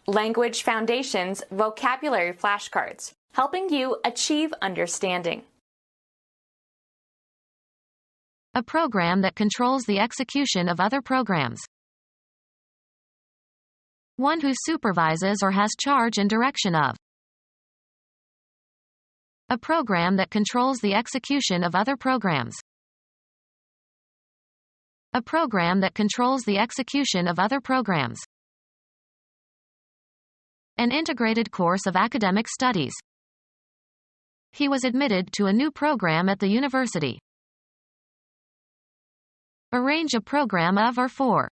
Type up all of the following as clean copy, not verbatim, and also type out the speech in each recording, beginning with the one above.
Language Foundations Vocabulary Flashcards, helping you achieve understanding. A program that controls the execution of other programs. One who supervises or has charge and direction of. A program that controls the execution of other programs. A program that controls the execution of other programs. An integrated course of academic studies. He was admitted to a new program at the university. Arrange a program of or for.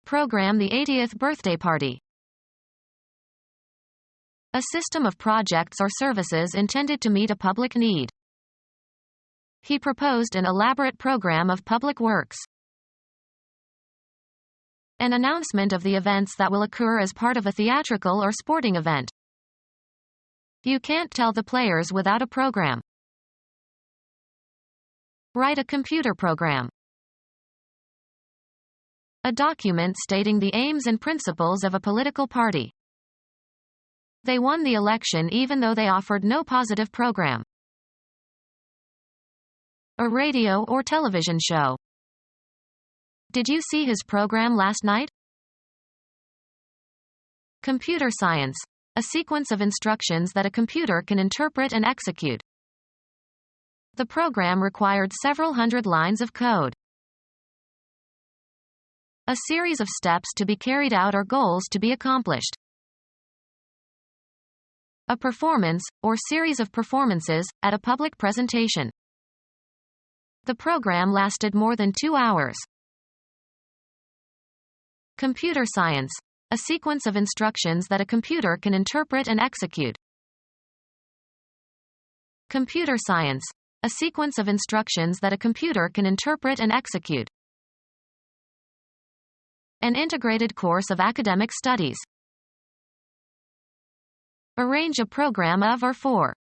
Program the 80th birthday party. A system of projects or services intended to meet a public need. He proposed an elaborate program of public works. An announcement of the events that will occur as part of a theatrical or sporting event. You can't tell the players without a program. Write a computer program. A document stating the aims and principles of a political party. They won the election even though they offered no positive program. A radio or television show. Did you see his program last night? Computer science. A sequence of instructions that a computer can interpret and execute. The program required several hundred lines of code. A series of steps to be carried out or goals to be accomplished. A performance, or series of performances, at a public presentation. The program lasted more than 2 hours. Computer science. A sequence of instructions that a computer can interpret and execute. Computer science. A sequence of instructions that a computer can interpret and execute. An integrated course of academic studies. Arrange a program of or for.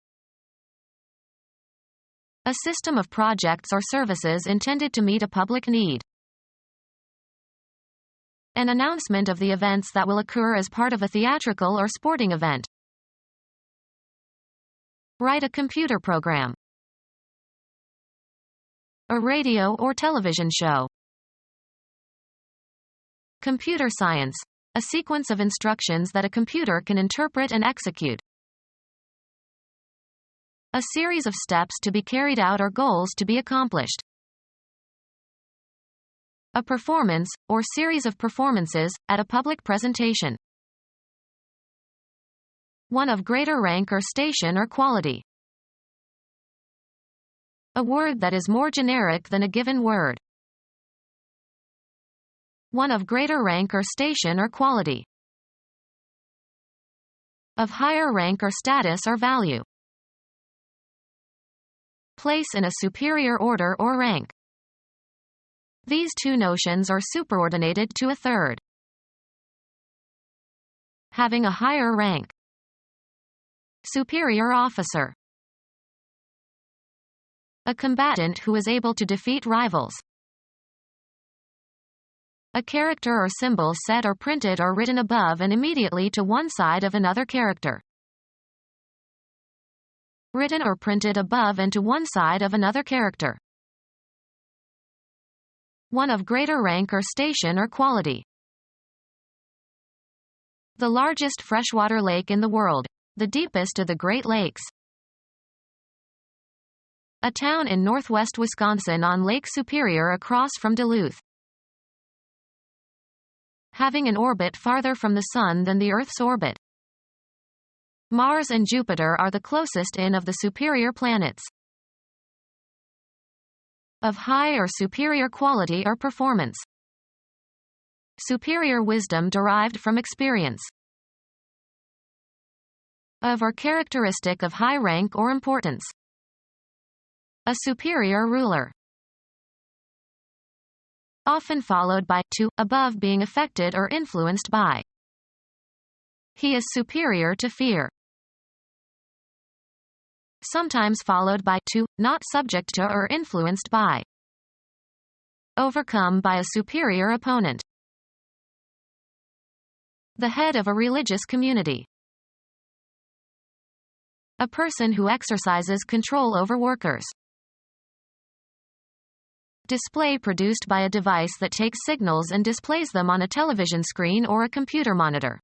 A system of projects or services intended to meet a public need. An announcement of the events that will occur as part of a theatrical or sporting event. Write a computer program. A radio or television show. Computer science. A sequence of instructions that a computer can interpret and execute. A series of steps to be carried out or goals to be accomplished. A performance, or series of performances, at a public presentation. One of greater rank or station or quality. A word that is more generic than a given word. One of greater rank or station or quality. Of higher rank or status or value. Place in a superior order or rank. These two notions are superordinated to a third. Having a higher rank. Superior officer. A combatant who is able to defeat rivals. A character or symbol set or printed or written above and immediately to one side of another character. Written or printed above and to one side of another character. One of greater rank or station or quality. The largest freshwater lake in the world. The deepest of the Great Lakes. A town in northwest Wisconsin on Lake Superior across from Duluth. Having an orbit farther from the Sun than the Earth's orbit. Mars and Jupiter are the closest in of the superior planets. Of high or superior quality or performance. Superior wisdom derived from experience. Of or characteristic of high rank or importance. A superior ruler. Often followed by to, above being affected or influenced by. He is superior to fear. Sometimes followed by to, not subject to or influenced by. Overcome by a superior opponent. The head of a religious community. A person who exercises control over workers. Display produced by a device that takes signals and displays them on a television screen or a computer monitor.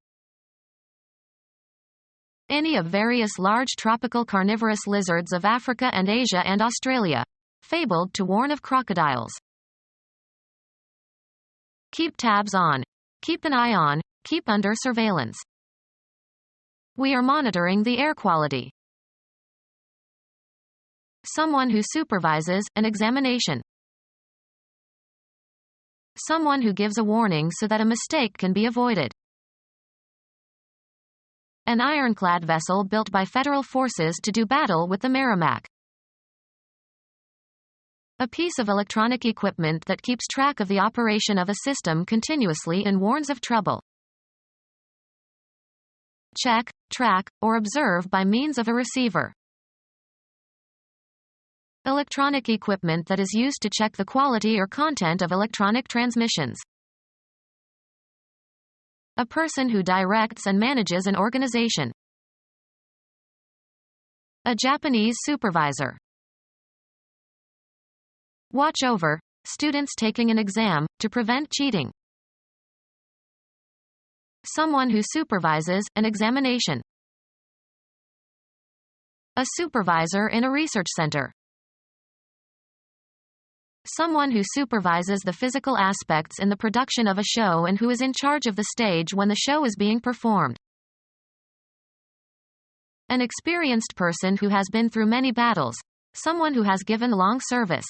Any of various large tropical carnivorous lizards of Africa and Asia and Australia, fabled to warn of crocodiles. Keep tabs on. Keep an eye on. Keep under surveillance. We are monitoring the air quality. Someone who supervises an examination. Someone who gives a warning so that a mistake can be avoided. An ironclad vessel built by federal forces to do battle with the Merrimack. A piece of electronic equipment that keeps track of the operation of a system continuously and warns of trouble. Check, track, or observe by means of a receiver. Electronic equipment that is used to check the quality or content of electronic transmissions. A person who directs and manages an organization. A Japanese supervisor. Watch over students taking an exam to prevent cheating. Someone who supervises an examination. A supervisor in a research center. Someone who supervises the physical aspects in the production of a show and who is in charge of the stage when the show is being performed. An experienced person who has been through many battles. Someone who has given long service.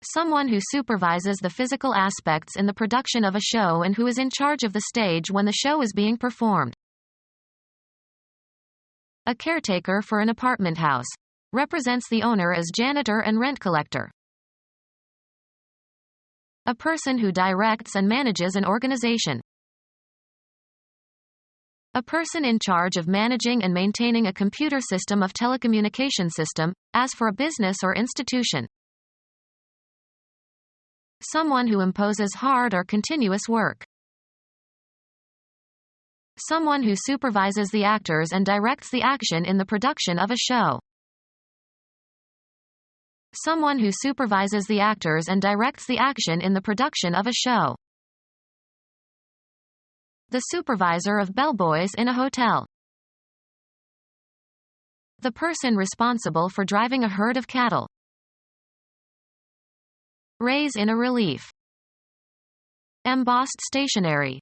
Someone who supervises the physical aspects in the production of a show and who is in charge of the stage when the show is being performed. A caretaker for an apartment house. Represents the owner as janitor and rent collector. A person who directs and manages an organization. A person in charge of managing and maintaining a computer system of telecommunication system, as for a business or institution. Someone who imposes hard or continuous work. Someone who supervises the actors and directs the action in the production of a show. Someone who supervises the actors and directs the action in the production of a show. The supervisor of bellboys in a hotel. The person responsible for driving a herd of cattle. Raise in a relief. Embossed stationery.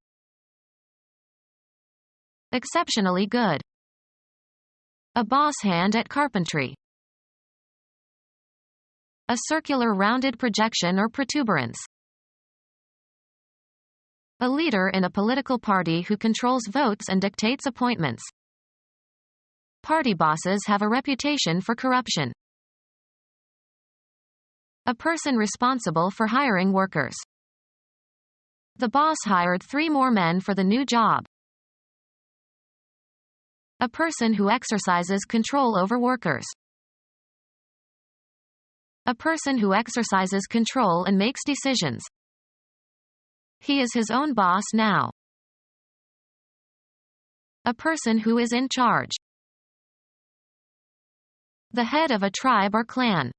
Exceptionally good. A boss hand at carpentry. A circular rounded projection or protuberance. A leader in a political party who controls votes and dictates appointments. Party bosses have a reputation for corruption. A person responsible for hiring workers. The boss hired 3 more men for the new job. A person who exercises control over workers. A person who exercises control and makes decisions. He is his own boss now. A person who is in charge. The head of a tribe or clan.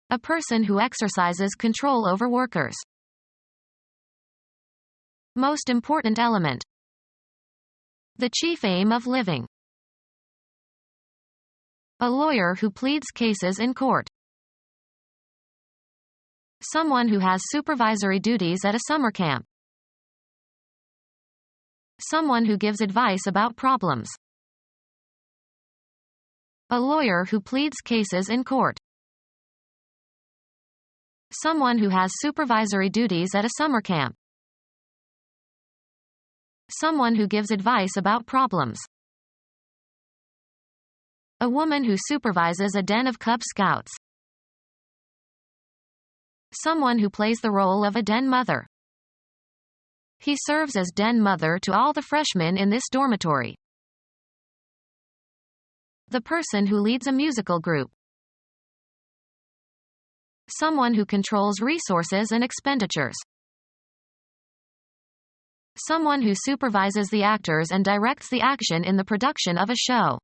A person who exercises control over workers. Most important element. The chief aim of living. A lawyer who pleads cases in court. Someone who has supervisory duties at a summer camp. Someone who gives advice about problems. A lawyer who pleads cases in court. Someone who has supervisory duties at a summer camp. Someone who gives advice about problems. A woman who supervises a den of Cub Scouts. Someone who plays the role of a den mother. He serves as den mother to all the freshmen in this dormitory. The person who leads a musical group. Someone who controls resources and expenditures. Someone who supervises the actors and directs the action in the production of a show.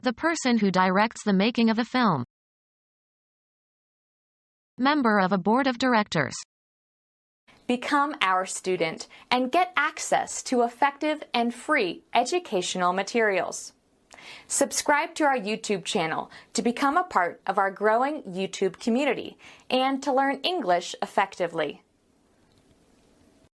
The person who directs the making of a film. Member of a board of directors. Become our student and get access to effective and free educational materials. Subscribe to our YouTube channel to become a part of our growing YouTube community and to learn English effectively.